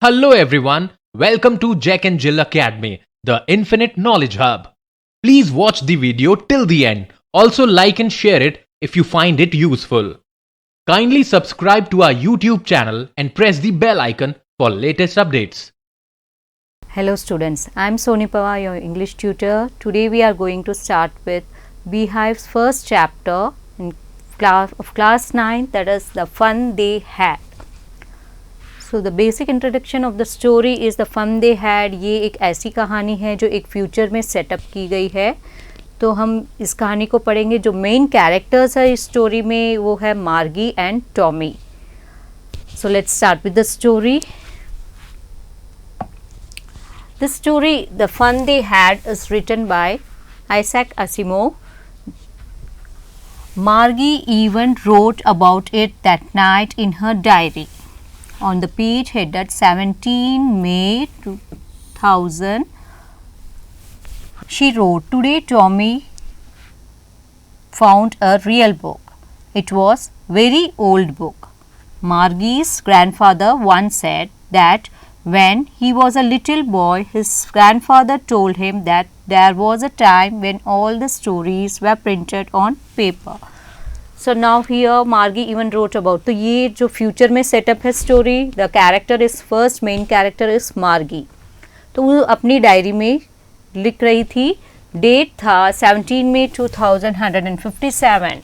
Hello everyone, welcome to Jack and Jill Academy, the Infinite Knowledge Hub. Please watch the video till the end. Also like and share it if you find it useful. Kindly subscribe to our YouTube channel and press the bell icon for latest updates. Hello students, I am Soni Pawar, your English tutor. Today we are going to start with Beehive's first chapter in class 9, that is the fun they had. So the basic introduction of the story is the fun they had. ये एक ऐसी कहानी है जो एक future में setup की गई है. तो हम इस कहानी को पढ़ेंगे. जो मेन कैरेक्टर्स है इस स्टोरी में वो है मार्गी and Tommy. So let's start with the story. The story, The Fun They Had, is written by Isaac Asimov. Margie even wrote about it that night in her diary. On the page headed 17 May 2000, she wrote, "Today Tommy found a real book. It was very old book. Margie's grandfather once said that when he was a little boy, his grandfather told him that there was a time when all the stories were printed on paper." So now here Margie even wrote about. तो ये जो future में setup है story, the character is first main character is मार्गी. तो वो अपनी diary में लिख रही थी. डेट था 17 मई 2157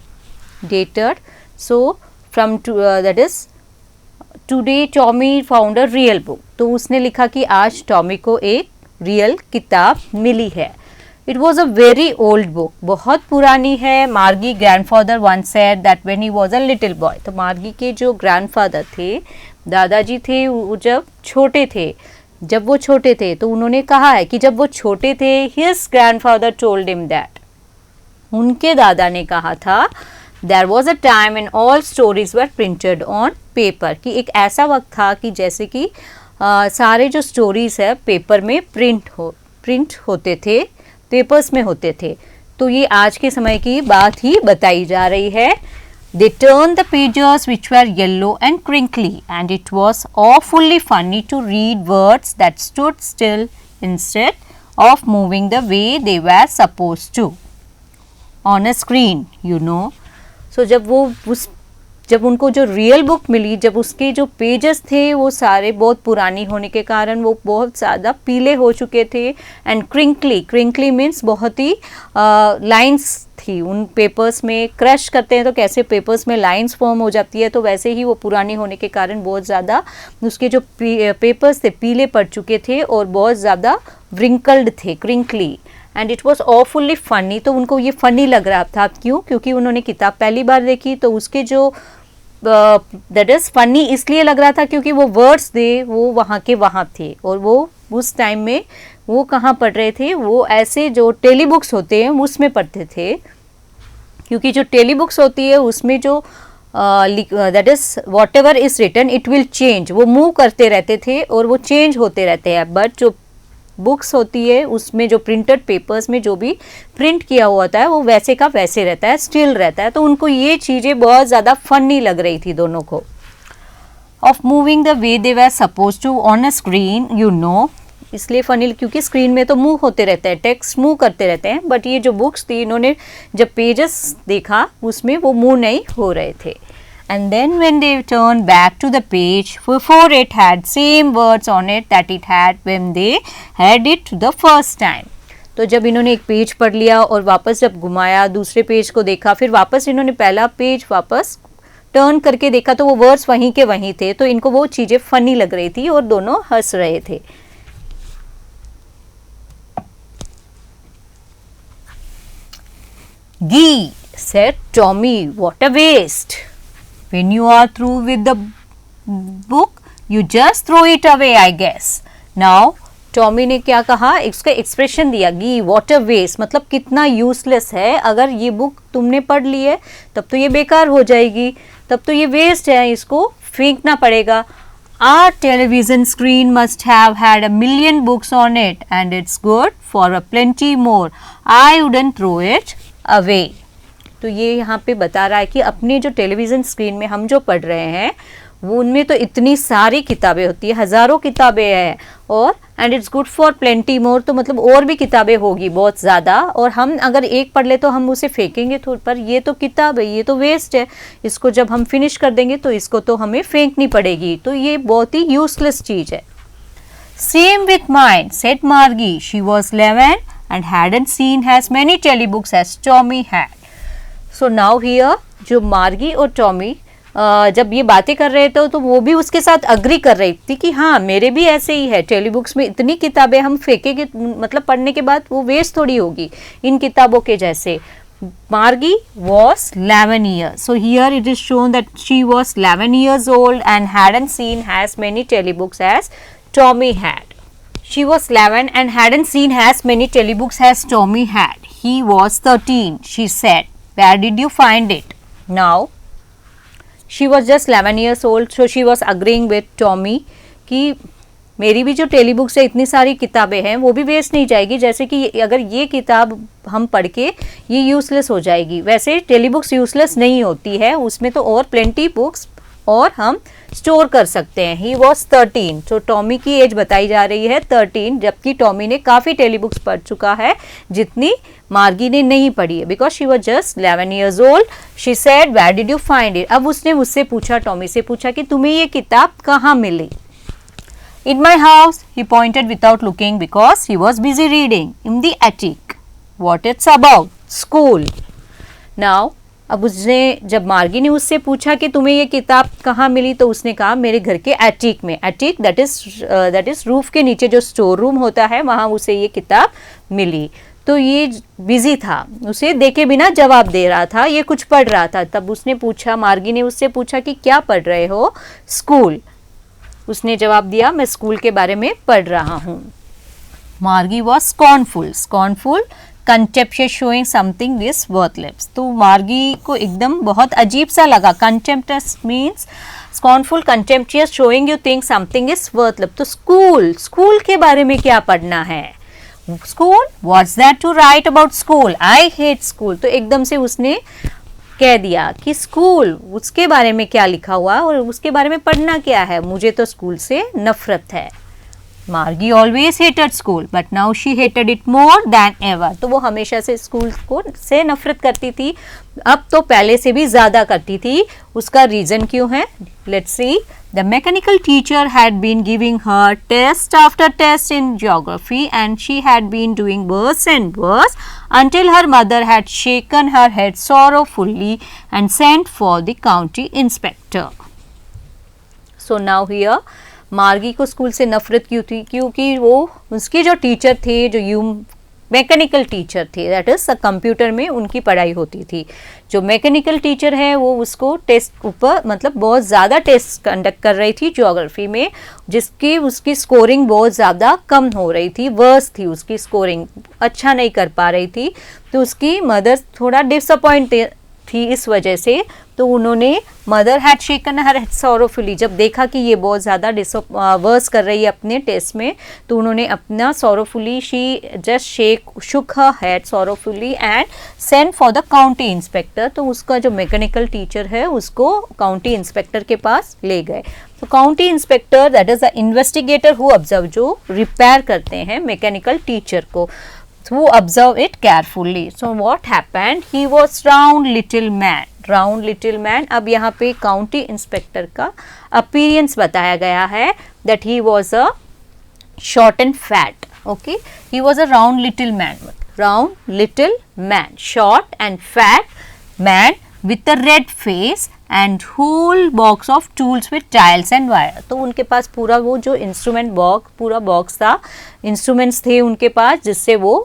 dated. So from that is today Tommy found a real book. तो उसने लिखा कि आज टॉमी को एक रियल किताब मिली है. It was a very old book, बहुत पुरानी है. मार्गी grandfather once said that when he was a little boy. तो मार्गी के जो ग्रैंडफादर थे, दादाजी थे, वो जब वो छोटे थे तो उन्होंने कहा है कि जब वो छोटे थे, his grandfather told him that, उनके दादा ने कहा था, there was a time when all stories were printed on paper, कि एक ऐसा वक्त था कि जैसे कि सारे जो स्टोरीज है पेपर में प्रिंट होते थे, पेपर्स में होते थे. तो ये आज के समय की बात ही बताई जा रही है. They turned the pages which were yellow and crinkly, and it was awfully funny to read words that stood still instead of moving the way they were supposed to on a screen, you know. So जब उनको जो real book मिली, जब उसके जो pages थे वो सारे बहुत पुरानी होने के कारण वो बहुत ज़्यादा पीले हो चुके थे. एंड क्रिंकली मीन्स बहुत ही लाइंस थी उन पेपर्स में. क्रश करते हैं तो कैसे पेपर्स में लाइंस फॉर्म हो जाती है, तो वैसे ही वो पुरानी होने के कारण बहुत ज़्यादा उसके जो पेपर्स थे पीले पड़ चुके थे और बहुत ज़्यादा व्रिंकल्ड थे, crinkly. And it was awfully funny. तो उनको ये फ़नी लग रहा था. क्यों? क्योंकि उन्होंने किताब पहली बार देखी. तो उसके जो दैट इज़ फ़नी इसलिए लग रहा था क्योंकि वो वर्ड्स थे वो वहाँ के वहाँ थे. और वो उस टाइम में वो कहाँ पढ़ रहे थे, वो ऐसे जो टेली बुक्स होते हैं उसमें पढ़ते थे. क्योंकि जो टेली बुक्स होती है उसमें जो that is whatever is written it will change. वो मूव करते रहते थे और वो चेंज होते रहते हैं. बट जो बुक्स होती है उसमें जो प्रिंटेड पेपर्स में जो भी प्रिंट किया हुआ होता है वो वैसे का वैसे रहता है, स्टिल रहता है. तो उनको ये चीज़ें बहुत ज़्यादा फनी लग रही थी दोनों को. Of moving the way they were suppose to on a screen, you know. इसलिए फनी क्योंकि स्क्रीन में तो मूव होते रहते हैं, टेक्स्ट मूव करते रहते हैं. बट ये जो बुक्स थी, इन्होंने जब पेजेस देखा उसमें वो मूव नहीं हो रहे थे. And then when they turned back to the page, before it had same words on it that it had when they had it the first time. तो जब इन्होंने एक पेज पढ़ लिया और वापस जब घुमाया दूसरे पेज को देखा, फिर वापस इन्होंने पहला पेज वापस टर्न करके देखा तो वो वर्ड्स वहीं के वहीं थे. तो इनको वो चीज़ें फनी लग रही थी और दोनों हंस रहे थे. Gee, said Tommy, what a waste. When you are through with the book, you just throw it away, I guess. Now, Tommy ने क्या कहा, इसका एक्सप्रेशन दिया, गी वॉट अ वेस्ट, मतलब कितना यूजलेस है. अगर ये बुक तुमने पढ़ ली है तब तो ये बेकार हो जाएगी, तब तो ये वेस्ट है, इसको फेंकना पड़ेगा. Our television screen must have had 1,000,000 books on it, and it's good for a plenty more. I wouldn't throw it away. तो ये यहाँ पे बता रहा है कि अपने जो टेलीविज़न स्क्रीन में हम जो पढ़ रहे हैं वो उनमें तो इतनी सारी किताबें होती है, हज़ारों किताबें हैं, और and it's good for plenty more, तो मतलब और भी किताबें होगी बहुत ज़्यादा, और हम अगर एक पढ़ ले तो हम उसे फेंकेंगे तो, पर ये तो किताब है, ये तो वेस्ट है, इसको जब हम फिनिश कर देंगे तो इसको तो हमें फेंकनी पड़ेगी, तो ये बहुत ही यूजलेस चीज़ है. सेम विथ माइन सेड मार्गी, she was 11 and hadn't seen as many telebooks as Tommy had. So now here जो मार्गी और टॉमी जब ये बातें कर रहे थे तो वो भी उसके साथ अग्री कर रही थी कि हाँ मेरे भी ऐसे ही है, टेलीबुक्स में इतनी किताबें हम फेंकेंगे, मतलब पढ़ने के बाद वो वेस्ट थोड़ी होगी इन किताबों के जैसे. Margie was 11 years. So here it is shown that she was 11 years old and hadn't seen as many telebooks as Tommy had. She was 11 and hadn't seen as many telebooks as Tommy had. He was 13, she said. Where did you find it? Now, she was just 11 years old, so she was agreeing with Tommy कि मेरी भी जो टेलीबुक्स है इतनी सारी किताबें हैं वो भी वेस्ट नहीं जाएगी, जैसे कि अगर ये किताब हम पढ़ के ये यूज़लेस हो जाएगी, वैसे टेलीबुक्स यूज़लेस नहीं होती है, उसमें तो और प्लेंटी बुक्स और हम स्टोर कर सकते हैं. ही वॉज 13, तो टॉमी की एज बताई जा रही है 13, जबकि टॉमी ने काफ़ी टेलीबुक्स पढ़ चुका है जितनी मार्गी ने नहीं पढ़ी है, because she was just 11 years old. She said where did you find it. अब उसने उससे पूछा, टॉमी से पूछा कि तुम्हें ये किताब कहाँ मिली. In my house, he pointed without looking because he was busy reading. In the attic. What it's about? School. Now, अब उसने जब मार्गी ने उससे पूछा कि तुम्हें ये किताब कहाँ मिली, तो उसने कहा मेरे घर के एटिक में. एटिक दैट इज रूफ के नीचे जो स्टोर रूम होता है वहाँ उसे ये किताब मिली. तो ये बिजी था, उसे देखे बिना जवाब दे रहा था, ये कुछ पढ़ रहा था. तब उसने पूछा, मार्गी ने उससे पूछा कि क्या पढ़ रहे हो. स्कूल. उसने जवाब दिया मैं स्कूल के बारे में पढ़ रहा हूँ. Margie was scornful. Scornful contempt showing something is worthless. तो मार्गी को एकदम बहुत अजीब सा लगा. Contempt means scornful, contemptuous, showing you think something is worthless. तो स्कूल के बारे में क्या पढ़ना है. School, what's that to write about school, I hate school. तो एकदम से उसने कह दिया कि स्कूल, उसके बारे में क्या लिखा हुआ और उसके बारे में पढ़ना क्या है, मुझे तो स्कूल से नफरत है. मार्गी always hated school but now she hated it more than ever. तो वो हमेशा से स्कूल को से नफरत करती थी, अब तो पहले से भी ज़्यादा करती थी. उसका रीज़न क्यों है, let's see. The mechanical teacher had been giving her test after test in geography and she had been doing worse and worse until her mother had shaken her head sorrowfully and sent for the county inspector. So now here मार्गी को school से नफरत क्यों थी, क्योंकि वो उसके जो टीचर थे, जो मैकेनिकल टीचर थे, दैट इज कंप्यूटर में उनकी पढ़ाई होती थी. जो मैकेनिकल टीचर है वो उसको टेस्ट ऊपर मतलब बहुत ज़्यादा टेस्ट कंडक्ट कर रही थी ज्योग्राफी में, जिसकी उसकी स्कोरिंग बहुत ज़्यादा कम हो रही थी, वर्स थी उसकी स्कोरिंग, अच्छा नहीं कर पा रही थी. तो उसकी मदर थोड़ा डिसअपॉइंट थी इस वजह से. तो उन्होंने mother had shaken her head sorrowfully, जब देखा कि ये बहुत ज़्यादा वर्स कर रही है अपने टेस्ट में, तो उन्होंने अपना sorrowfully, she just shook her head sorrowfully and send for the county inspector. तो उसका जो मैकेनिकल टीचर है उसको काउंटी इंस्पेक्टर के पास ले गए. तो county inspector that is the investigator who observe, जो रिपेयर करते हैं मैकेनिकल टीचर को, who observe it carefully. So what happened? He was round little man. Round little man. अब यहाँ पे काउंटी इंस्पेक्टर का अपीयरेंस बताया गया है, that he was a short and fat. Okay, he was a round little man. Round little man, short and fat man with a red face and whole box of tools with tiles and wire. तो उनके पास पूरा वो जो instrument box, पूरा box था, instruments थे उनके पास जिससे वो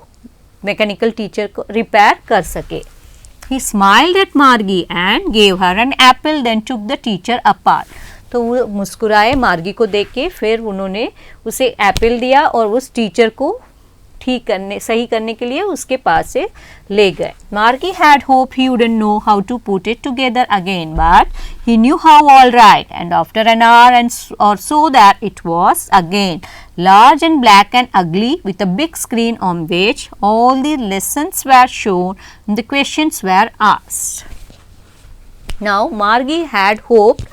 मैकेनिकल टीचर को रिपेयर कर सके. He smiled at Margie and gave her an apple, then took the teacher apart. तो वो मुस्कुराए मार्गी को देख के, फिर उन्होंने उसे एप्पल दिया और उस टीचर को सही करने के लिए उसके पास से ले गए. Margie had hoped he wouldn't know how to put it together again, but he knew how all right, and after an hour or so that it was again large and black and ugly, with a big screen on which all the lessons were shown and the questions were asked. Now Margie had hoped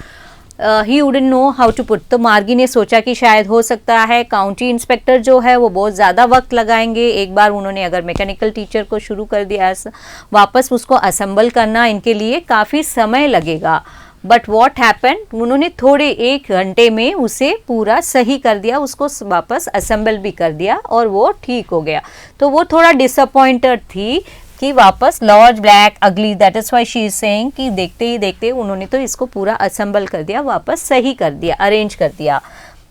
he wouldn't know how to put. तो मार्गी ने सोचा कि शायद हो सकता है county inspector जो है वो बहुत ज़्यादा वक्त लगाएंगे. एक बार उन्होंने अगर मैकेनिकल टीचर को शुरू कर दिया वापस उसको असेंबल करना इनके लिए काफ़ी समय लगेगा. बट वॉट हैपन, उन्होंने थोड़े 1 घंटे में उसे पूरा सही कर दिया, उसको वापस असेंबल भी कर दिया और वो ठीक हो गया. तो वो थोड़ा डिसअपॉइंटेड थी कि वापस लार्ज ब्लैक अगली, that is why she is saying कि देखते ही देखते उन्होंने तो इसको पूरा असेंबल कर दिया, वापस सही कर दिया, अरेंज कर दिया,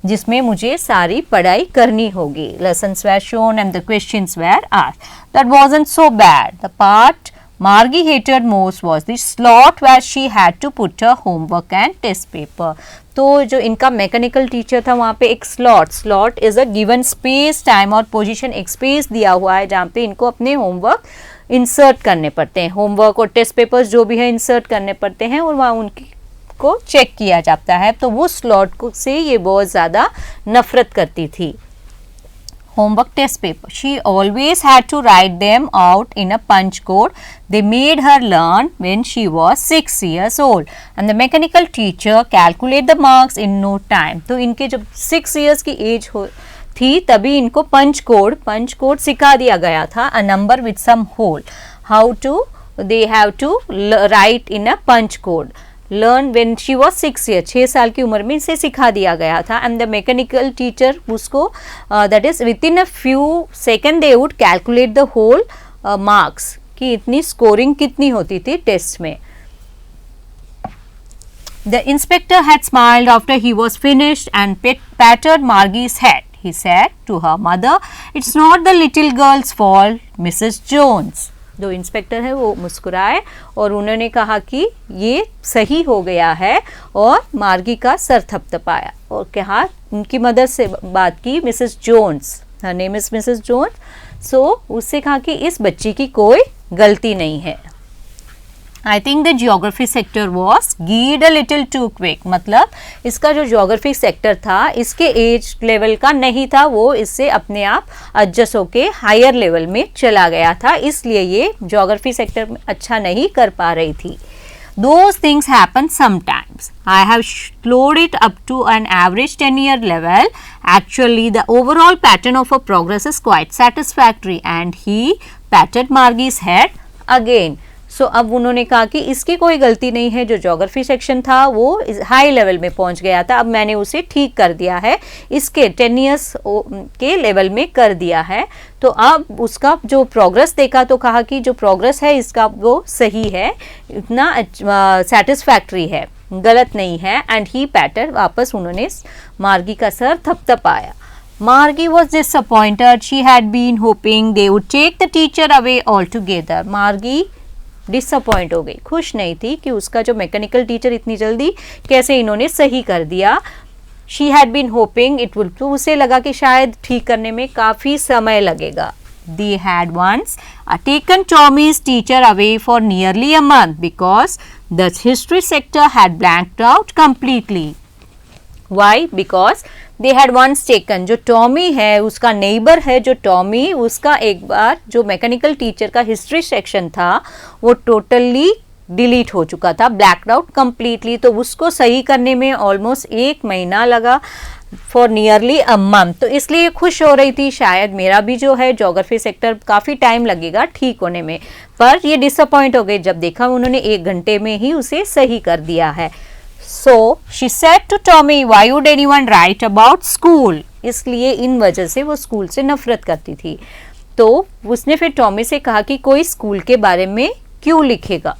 जिसमें मुझे सारी पढ़ाई करनी होगी. Lessons were shown and the questions were asked. That wasn't so bad. The part Margie hated most was the slot where she had to put her homework and test paper. तो जो इनका मैकेनिकल टीचर था वहाँ पे एक slot is a given space, time और position, एक space दिया हुआ है जहाँ पे इनको अपने होमवर्क इंसर्ट करने पड़ते हैं. होमवर्क और टेस्ट पेपर्स जो भी है इंसर्ट करने पड़ते हैं और वहाँ उनकी को चेक किया जाता है. तो वो स्लॉट को से ये बहुत ज़्यादा नफरत करती थी. Homework test paper. She always had to write them out in a punch code they made her learn when she was 6 years old. And the mechanical teacher calculate the marks in no time. तो इनके जब 6 years की as थी तभी इनको पंच code सिखा दिया गया था. A number with some hole. How to they have to write in a punch code. Learn when she was 6 years, 6 साल की उम्र में इसे सिखा दिया गया था. एंड द मैकेनिकल टीचर उसको that is within a few second they would calculate the whole marks कि इतनी स्कोरिंग कितनी होती थी टेस्ट में. The inspector had smiled after he was finished and patted Margie's head. He said to her mother, "It's not the little girl's fault, Mrs. Jones." जो inspector है वो मुस्कुराए और उन्होंने कहा कि ये सही हो गया है और मार्गी का सर थपथपाया और कहा, उनकी मदर से बात की, Mrs Jones, her name is Mrs Jones. So उससे कहा कि इस बच्ची की कोई गलती नहीं है. I think the geography sector was गीड अ लिटिल टू क्विक. मतलब इसका जो जियोग्राफी सेक्टर था इसके एज लेवल का नहीं था, वो इससे अपने आप एडजस्ट होके हायर लेवल में चला गया था, इसलिए ये जियोग्राफी सेक्टर में अच्छा नहीं कर पा रही थी. Those things happen sometimes. I have slowed it up to an average 10-year level. Actually, the overall pattern of her progress is quite satisfactory. And he patted Margie's head again. सो अब उन्होंने कहा कि इसकी कोई गलती नहीं है, जो ज्योग्राफी सेक्शन था वो हाई लेवल में पहुंच गया था, अब मैंने उसे ठीक कर दिया है, इसके 10 years के लेवल में कर दिया है. तो अब उसका जो प्रोग्रेस देखा तो कहा कि जो प्रोग्रेस है इसका वो सही है, इतना सेटिस्फैक्ट्री है, गलत नहीं है. एंड ही पैटर, वापस उन्होंने मार्गी का sir थपथपाया. Margie was disappointed. She had been hoping they would take the teacher away altogether. Margie disappoint हो गई, खुश नहीं थी कि उसका जो मैकेनिकल टीचर इतनी जल्दी कैसे इन्होंने सही कर दिया. She had been hoping it will, तो उसे लगा कि शायद ठीक करने में काफ़ी समय लगेगा. They had once taken Tommy's teacher away for nearly a month because the history sector had blanked out completely. Why? Because they had once taken, जो टॉमी है उसका नेबर है जो टॉमी, उसका एक बार जो मैकेनिकल टीचर का हिस्ट्री सेक्शन था वो टोटली डिलीट हो चुका था, ब्लैक्ड आउट कम्प्लीटली. तो उसको सही करने में ऑलमोस्ट 1 महीना लगा, फॉर नियरली अ मंथ. तो इसलिए खुश हो रही थी, शायद मेरा भी जो है ज्योग्राफी सेक्टर काफ़ी टाइम लगेगा ठीक होने में, पर ये डिसअपॉइंट हो गई जब देखा उन्होंने 1 घंटे में ही उसे सही कर दिया है. So she said to Tommy, why would anyone write about school? इसलिए इन वजह से वो स्कूल से नफरत करती थी. तो उसने फिर टॉमी से कहा कि कोई स्कूल के बारे में क्यों लिखेगा.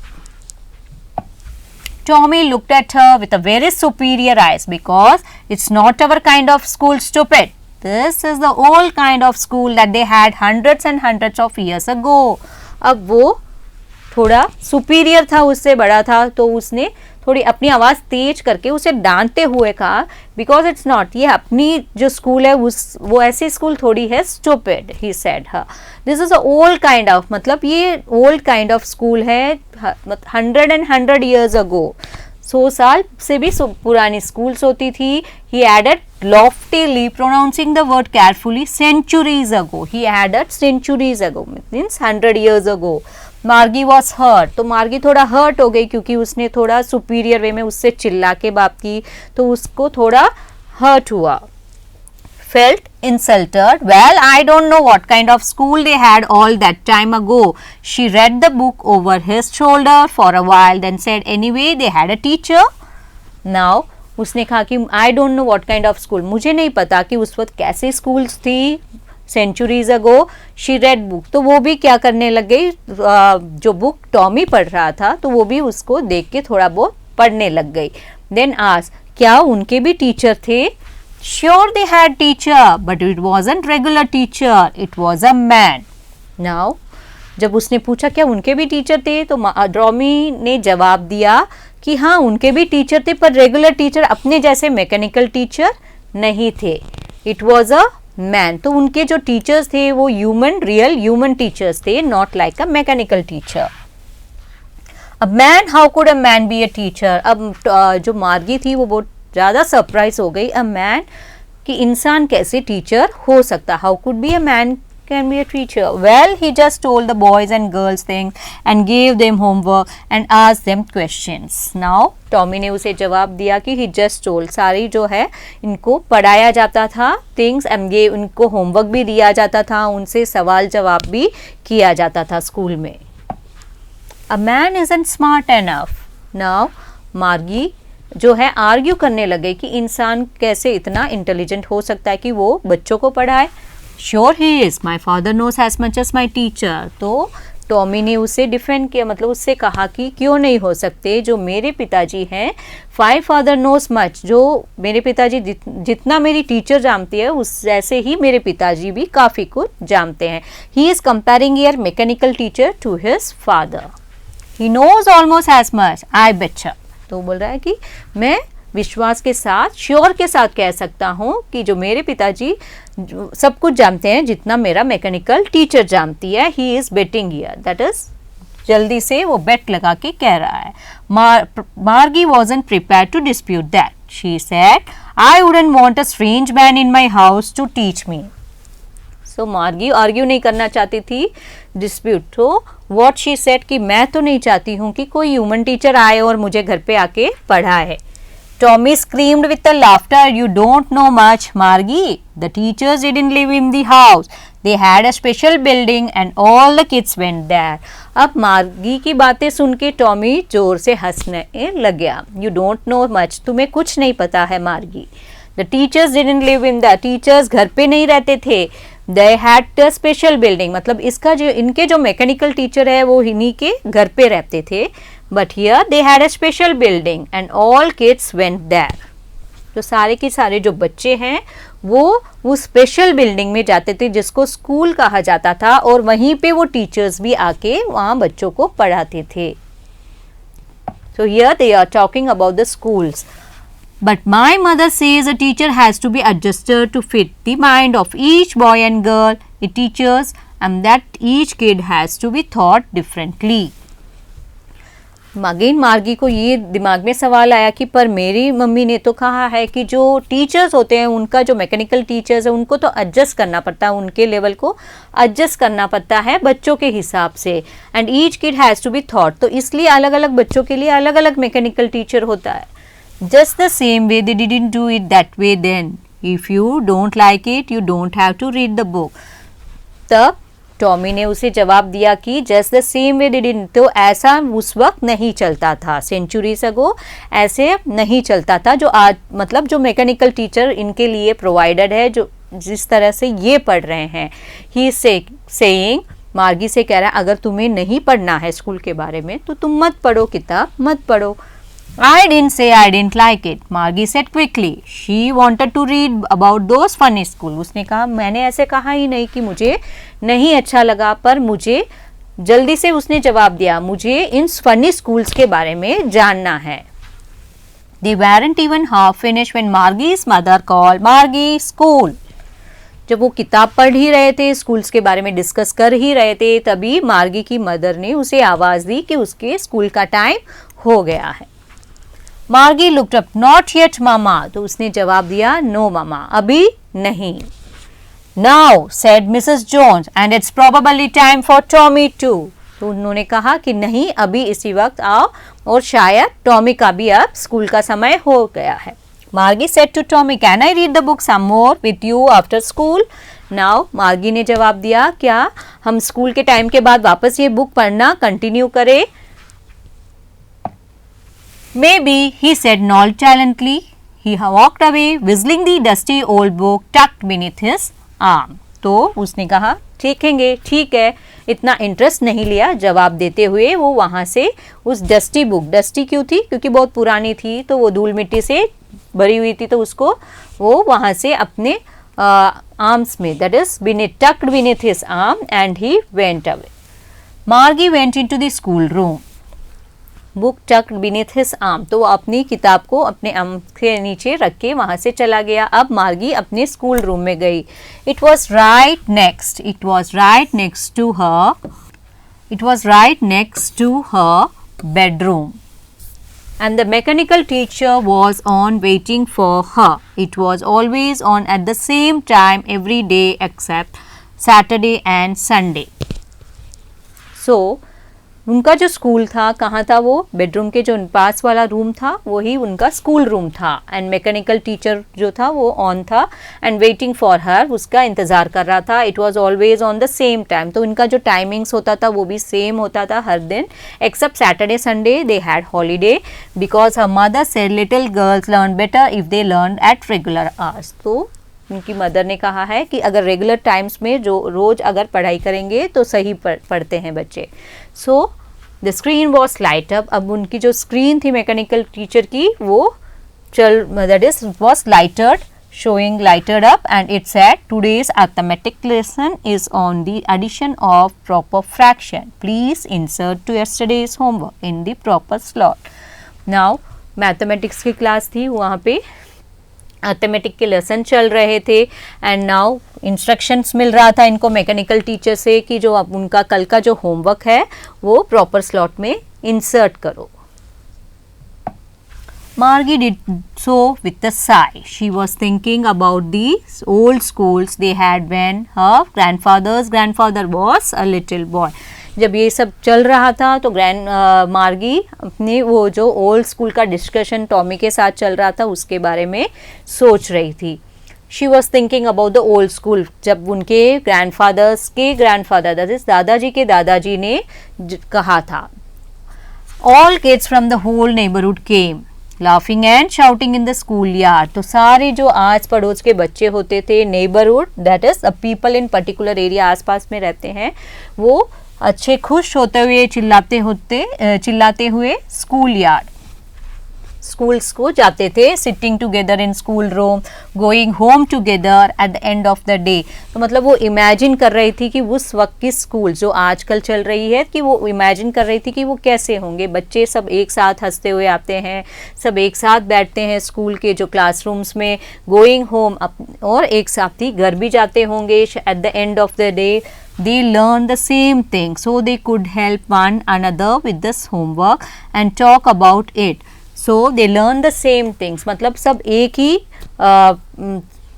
Tommy looked at her with a very superior eyes because it's not our kind of school, stupid. This is the old kind of school that they had hundreds and hundreds of years ago. अब वो थोड़ा superior था, उससे बड़ा था, तो उसने थोड़ी अपनी आवाज़ तेज करके उसे डांटते हुए कहा, बिकॉज इट्स नॉट, ये अपनी जो स्कूल है वो ऐसी स्कूल थोड़ी है, stupid he said her, this is a old kind of, मतलब ये ओल्ड काइंड ऑफ स्कूल है, 100 years ago, 100 साल से भी पुरानी स्कूल्स होती थी. He added loftily, pronouncing the word carefully, centuries ago. He added centuries ago, means 100 years ago. मार्गी वॉज हर्ट, तो मार्गी थोड़ा हर्ट हो गई क्योंकि उसने थोड़ा सुपीरियर वे में उससे चिल्ला के बात की, तो उसको थोड़ा हर्ट हुआ. Felt insulted. Well, I don't know what kind of school they had all that time ago. She read the book over his shoulder for a while, then said, anyway, they had a teacher. Now, उसने कहा कि I don't know what kind of school. मुझे नहीं पता कि उस वक्त कैसे स्कूल्स थी. Centuries ago she read book, तो वो भी क्या करने लग गई, जो बुक टॉमी पढ़ रहा था तो वो भी उसको देख के थोड़ा बहुत पढ़ने लग गई. देन आस्क, क्या उनके भी टीचर थे? Sure they had teacher, but it wasn't regular teacher, it was a man. Now जब उसने पूछा क्या उनके भी टीचर थे, तो टॉमी ने जवाब दिया कि हाँ उनके भी टीचर थे, पर रेगुलर टीचर अपने जैसे मैकेनिकल टीचर नहीं थे. इट वाज अ मैन, तो उनके जो टीचर्स थे वो ह्यूमन, रियल ह्यूमन टीचर्स थे, not like a mechanical teacher. अब man, how could a man be a teacher? अब जो मार्गी थी वो बहुत ज़्यादा सरप्राइज हो गई. अ मैन, कि इंसान कैसे टीचर हो सकता, how could be a man can be a teacher? Well, he just told the boys and girls things and gave them homework and asked them questions. Now, Tommy ने उसे जवाब दिया कि he just told, सारी जो है इनको पढ़ाया जाता था things and gave, इनको होमवर्क भी दिया जाता था, उनसे सवाल जवाब भी किया जाता था स्कूल में. A man isn't smart enough. Now, मार्गी जो है आर्ग्यू करने लगे कि इंसान कैसे इतना इंटेलिजेंट हो सकता है कि वो बच्चों को पढ़ाए. Sure he is, my father knows as much as my teacher. तो टॉमी ने उसे डिफेंड किया, मतलब उससे कहा कि क्यों नहीं हो सकते, जो मेरे पिताजी हैं, माई फादर नोज मच, जो मेरे पिताजी जितना मेरी टीचर जानती है उस जैसे ही मेरे पिताजी भी काफ़ी कुछ जानते हैं. He is comparing your mechanical teacher to his father. He knows almost as much, I better. तो बोल रहा है कि मैं विश्वास के साथ, श्योर के साथ कह सकता हूँ कि जो मेरे पिताजी सब कुछ जानते हैं जितना मेरा मैकेनिकल टीचर जानती है. He is betting here, that is जल्दी से वो बेट लगा के कह रहा है. मार्गी wasn't prepared to dispute that. She said, I wouldn't want a strange man in my house to teach me. So मार्गी आर्ग्यू नहीं करना चाहती थी, डिस्प्यूट. तो what she said कि मैं तो नहीं चाहती हूँ कि कोई ह्यूमन टीचर आए और मुझे घर पे आके पढ़ाए. Tommy screamed with a laughter, you don't know much, Margie. The teachers didn't live in the house. They had a special building and all the kids went there. अब मार्गी की बातें सुन के टॉमी जोर से हंसने लग गया. You don't know much, तुम्हें कुछ नहीं पता है मार्गी. The teachers didn't live in the, teachers घर पे नहीं रहते थे. They had a special building, मतलब इसका जो इनके जो मैकेनिकल टीचर है वो इन्हीं के घर पे रहते थे. But here they had a special building and all kids went there. तो सारे के सारे जो बच्चे हैं वो स्पेशल बिल्डिंग में जाते थे जिसको स्कूल कहा जाता था, और वहीं पे वो टीचर्स भी आके वहाँ बच्चों को पढ़ाते थे. So here they are talking about the schools. But my mother says a teacher has to be adjusted to fit the mind of each boy and girl it teaches, and that each kid has to be taught differently. Again मार्गी को ये दिमाग में सवाल आया कि पर मेरी मम्मी ने तो कहा है कि जो टीचर्स होते हैं उनका, जो मैकेनिकल टीचर्स है उनको तो एडजस्ट करना पड़ता है, उनके लेवल को एडजस्ट करना पड़ता है बच्चों के हिसाब से. And each kid has to be taught, तो इसलिए अलग अलग बच्चों के लिए अलग अलग मैकेनिकल टीचर होता है. Just the same way they didn't do it that way then. If you don't like it you don't have to read the book. तब टॉमी ने उसे जवाब दिया कि just the same way didn't, तो ऐसा उस वक्त नहीं चलता था, सेंचुरीज अगो ऐसे नहीं चलता था जो आज, मतलब जो मैकेनिकल टीचर इनके लिए प्रोवाइडेड है, जो जिस तरह से ये पढ़ रहे हैं. ही सेइंग, मार्गी से कह रहा है अगर तुम्हें नहीं पढ़ना है स्कूल के बारे में तो तुम मत पढ़ो, किताब मत पढ़ो. I didn't say I didn't like it, Margie said quickly. She wanted to read about those funny school. उसने कहा मैंने ऐसे कहा ही नहीं कि मुझे नहीं अच्छा लगा, पर मुझे जल्दी से उसने जवाब दिया, मुझे इन फनी स्कूल्स के बारे में जानना है। They weren't even half finished when Margie's mother called, Margie, school. जब वो किताब पढ़ ही रहे थे, स्कूल्स के बारे में डिस्कस कर ही रहे थे, तभी मार्गी की मदर ने उसे आवाज़ दी कि उसके स्कूल का टाइम हो गया है। Margie looked up, not yet mama, तो उसने जवाब दिया, नो मामा, अभी नहीं। Now said Mrs Jones, and it's probably time for Tommy too, तो उन्होंने कहा कि नहीं, अभी इसी वक्त आओ, और शायद टॉमी का भी अब स्कूल का समय हो गया है। Margie said to Tommy, can I read the book some more with you after school? Now Margie ने जवाब दिया, क्या हम स्कूल के टाइम के बाद वापस ये बुक पढ़ना कंटिन्यू करें? Maybe, he said nonchalantly. He walked away, whistling the dusty old book tucked beneath his arm. तो उसने कहा देखेंगे, ठीक है, इतना इंटरेस्ट नहीं लिया। जवाब देते हुए वो वहाँ से उस डस्टी बुक, डस्टी क्यों थी? क्योंकि बहुत पुरानी थी, तो वो धूल मिट्टी से भरी हुई थी, तो उसको वो वहाँ से अपने आर्म्स में, that is tucked beneath his arm, and he went away. Margie went into the school room. Book tucked beneath his arm, तो वो अपनी किताब को अपने आर्म के नीचे रख के वहाँ से चला गया। अब मार्गी अपने स्कूल रूम में गई। It was right next to her bedroom, and the mechanical teacher was on waiting for her. It was always on at the same time every day except Saturday and Sunday. So उनका जो school था, कहाँ था वो? Bedroom के जो पास वाला room था वही उनका स्कूल रूम था। एंड मैकेनिकल टीचर जो था वो ऑन था, एंड वेटिंग फॉर हर, उसका इंतज़ार कर रहा था। It was always on the same time, तो उनका जो टाइमिंग्स होता था वो भी सेम होता था हर दिन, except Saturday Sunday they had holiday, because her mother said little girls learn better if they learn at regular hours. तो उनकी मदर ने कहा है कि अगर रेगुलर टाइम्स में जो रोज़ अगर पढ़ाई करेंगे तो सही पढ़ते हैं बच्चे। So the screen was light up, अब उनकी जो स्क्रीन थी मैकेनिकल टीचर की वो that is was lighted, showing lighted up, and it said today's arithmetic lesson is on the addition of proper fraction. Please insert to yesterday's homework in the proper slot. Now mathematics की class थी, वहाँ पे arithmetic के lesson चल रहे थे, and now instructions मिल रहा था इनको मैकेनिकल टीचर से कि जो अब उनका कल का जो होमवर्क है वो प्रॉपर स्लॉट में इंसर्ट करो। Margie did so with a sigh. She was thinking about the old schools they had when her grandfather's grandfather was a little boy. जब ये सब चल रहा था तो मार्गी अपने वो जो ओल्ड स्कूल का डिस्कशन टॉमी के साथ चल रहा था उसके बारे में सोच रही थी। She was thinking about the old school, जब उनके ग्रैंडफादर्स के ग्रैंडफादर दैट इज दादाजी के दादाजी ने कहा था, all kids from the whole neighbourhood came laughing and shouting in the school yard. तो सारे जो आस पड़ोस के बच्चे होते थे, neighbourhood that is a people in particular area आसपास में रहते हैं, वो अच्छे खुश होते हुए चिल्लाते हुए स्कूल यार्ड, स्कूल्स को जाते थे, sitting together in school room, going home together at the end of the day. तो मतलब वो इमेजिन कर रही थी कि उस वक्त की स्कूल जो आजकल चल रही है, कि वो इमेजिन कर रही थी कि वो कैसे होंगे। बच्चे सब एक साथ हंसते हुए आते हैं, सब एक साथ बैठते हैं स्कूल के जो क्लासरूम्स में, गोइंग होम, और एक साथ ही घर भी जाते होंगे। At the end of the day they learned the same thing, so they could help one another with this homework and talk about it. So they learned the same things, मतलब सब एक ही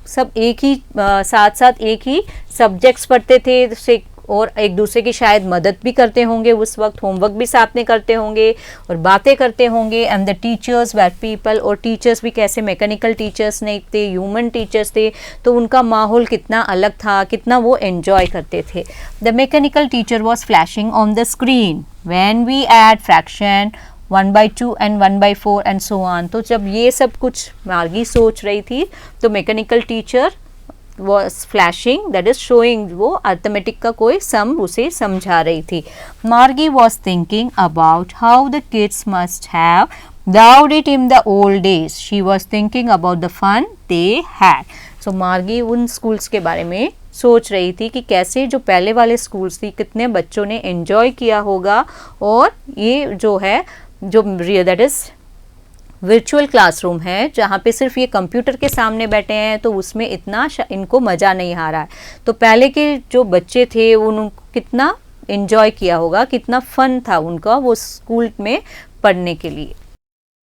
साथ साथ एक ही सब्जेक्ट्स पढ़ते थे, और एक दूसरे की शायद मदद भी करते होंगे उस वक्त, होमवर्क भी साथ में करते होंगे और बातें करते होंगे। And the teachers were people, और टीचर्स भी कैसे मैकेनिकल टीचर्स नहीं थे, ह्यूमन टीचर्स थे, तो उनका माहौल कितना अलग था, कितना वो एंजॉय करते थे। The mechanical teacher was flashing on the screen when we add fraction 1/2 and 1/4 and so on। तो जब ये सब कुछ मार्गी सोच रही थी तो mechanical teacher was flashing, that is showing, वो अर्थमेटिक का कोई सम उसे समझा रही थी। मार्गी was thinking about how the kids must have loved it in the old days. She was thinking about the fun they had. So मार्गी उन स्कूल्स के बारे में सोच रही थी कि कैसे जो पहले वाले स्कूल्स थी कितने बच्चों ने एंजॉय किया होगा, और ये जो है जो दैट इज़ वर्चुअल क्लासरूम है जहाँ पे सिर्फ ये कंप्यूटर के सामने बैठे हैं, तो उसमें इतना इनको मज़ा नहीं आ रहा है। तो पहले के जो बच्चे थे उनको कितना एंजॉय किया होगा, कितना फन था उनका वो स्कूल में पढ़ने के लिए।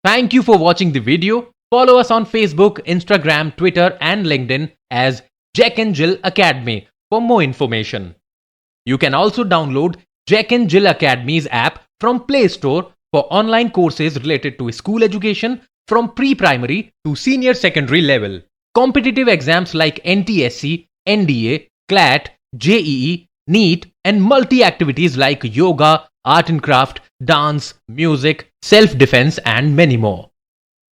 Thank you for watching the video. Follow us on Facebook, Instagram, Twitter, and LinkedIn as Jack and Jill Academy for more information. You can also download Jack and Jill Academy's app from Play Store for online courses related to school education from pre-primary to senior secondary level. Competitive exams like NTSC, NDA, CLAT, JEE, NEET, and multi-activities like yoga, art and craft, dance, music, self-defense, and many more.